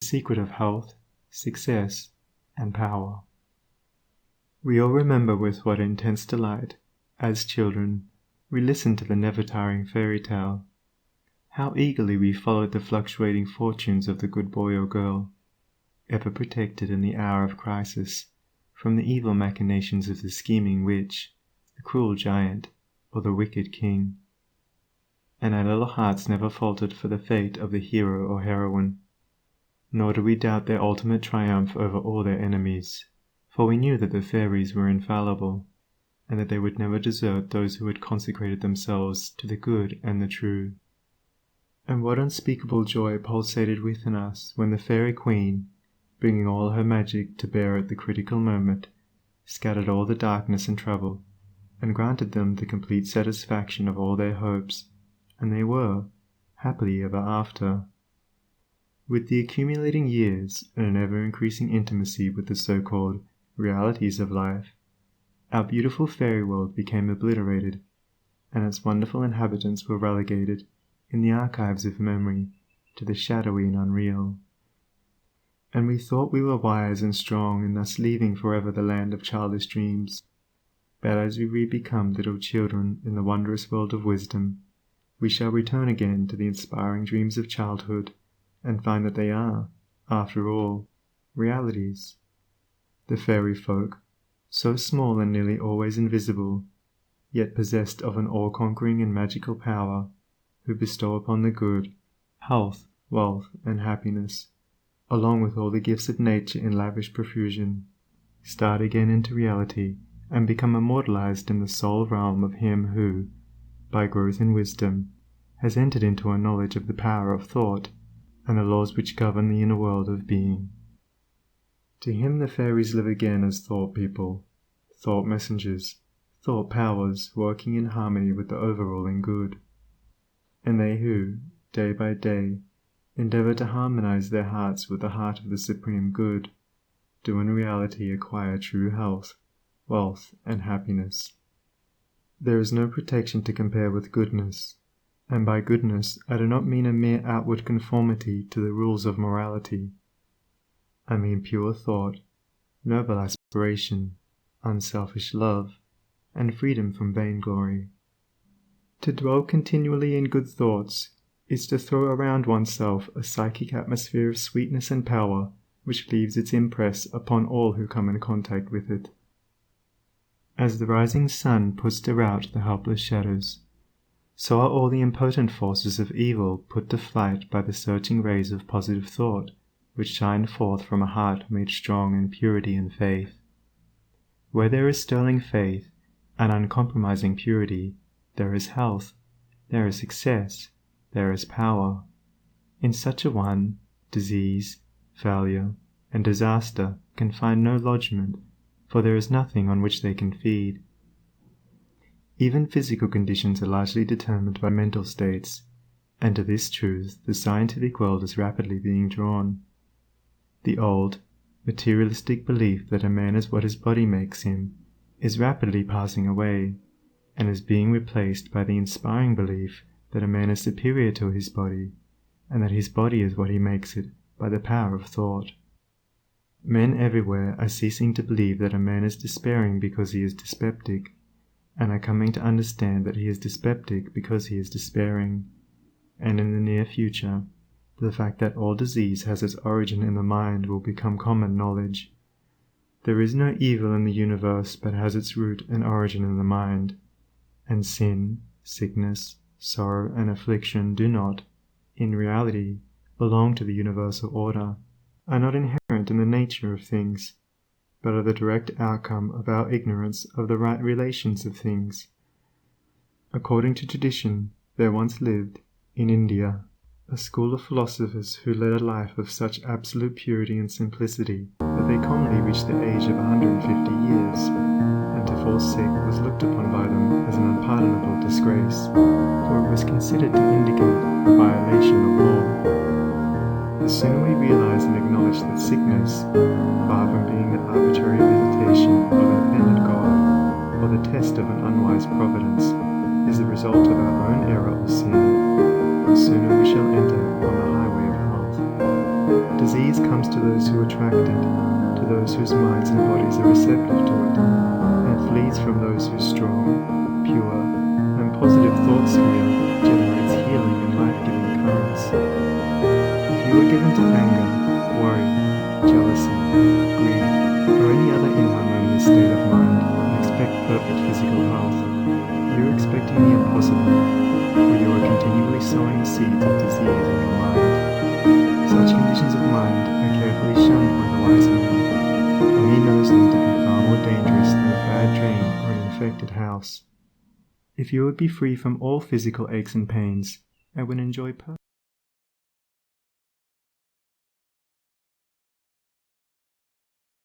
secret of health, success, and power. We all remember with what intense delight, as children, we listened to the never-tiring fairy tale. How eagerly we followed the fluctuating fortunes of the good boy or girl, ever protected in the hour of crisis from the evil machinations of the scheming witch, the cruel giant, or the wicked king. And our little hearts never faltered for the fate of the hero or heroine, nor did we doubt their ultimate triumph over all their enemies, for we knew that the fairies were infallible, and that they would never desert those who had consecrated themselves to the good and the true. And what unspeakable joy pulsated within us when the fairy queen, bringing all her magic to bear at the critical moment, scattered all the darkness and trouble, and granted them the complete satisfaction of all their hopes, and they were, happily ever after. With the accumulating years and an ever-increasing intimacy with the so-called realities of life, our beautiful fairy world became obliterated, and its wonderful inhabitants were relegated, in the archives of memory, to the shadowy and unreal. And we thought we were wise and strong in thus leaving forever the land of childish dreams. But as we re-become little children in the wondrous world of wisdom, we shall return again to the inspiring dreams of childhood, and find that they are, after all, realities. The fairy folk, so small and nearly always invisible, yet possessed of an all-conquering and magical power, who bestow upon the good health, wealth, and happiness, along with all the gifts of nature in lavish profusion, start again into reality and become immortalized in the soul realm of him who, by growth in wisdom, has entered into a knowledge of the power of thought and the laws which govern the inner world of being. To him the fairies live again as thought people, thought messengers, thought powers working in harmony with the overruling good. And they who, day by day, endeavor to harmonize their hearts with the heart of the Supreme Good, do in reality acquire true health, wealth, and happiness. There is no protection to compare with goodness, and by goodness I do not mean a mere outward conformity to the rules of morality. I mean pure thought, noble aspiration, unselfish love, and freedom from vainglory. To dwell continually in good thoughts is to throw around oneself a psychic atmosphere of sweetness and power which leaves its impress upon all who come in contact with it. As the rising sun puts to rout the helpless shadows, so are all the impotent forces of evil put to flight by the searching rays of positive thought which shine forth from a heart made strong in purity and faith. Where there is sterling faith and uncompromising purity, there is health, there is success, there is power. In such a one, disease, failure, and disaster can find no lodgment, for there is nothing on which they can feed. Even physical conditions are largely determined by mental states, and to this truth the scientific world is rapidly being drawn. The old, materialistic belief that a man is what his body makes him is rapidly passing away, and is being replaced by the inspiring belief that a man is superior to his body, and that his body is what he makes it by the power of thought. Men everywhere are ceasing to believe that a man is despairing because he is dyspeptic, and are coming to understand that he is dyspeptic because he is despairing, and in the near future, the fact that all disease has its origin in the mind will become common knowledge. There is no evil in the universe but has its root and origin in the mind, and sin, sickness, sorrow, and affliction do not, in reality, belong to the universal order, are not inherent in the nature of things, but are the direct outcome of our ignorance of the right relations of things. According to tradition, there once lived, in India, a school of philosophers who led a life of such absolute purity and simplicity that they commonly reached the age of 150 years, and to fall sick was looked upon by them as an unpardonable disgrace, for it was considered to indicate a violation of law. The sooner we realize and acknowledge that sickness, far from being the arbitrary visitation of an offended God, or the test of an unwise providence, is the result of our own error or sin, the sooner we shall enter on the highway of health. Disease comes to those who attract it, to those whose minds and bodies are receptive to it, and flees from those whose strong, pure, and positive thought sphere generates healing and life-giving currents. If you are given to anger, worry, jealousy, greed, or any other inharmonious state of mind and expect perfect physical health, you are expecting the impossible, for you are continually sowing the seeds of disease in your mind. Such conditions of mind are carefully shunned by the wise man, for he knows them to be far more dangerous than a bad dream or an infected house. If you would be free from all physical aches and pains, and would enjoy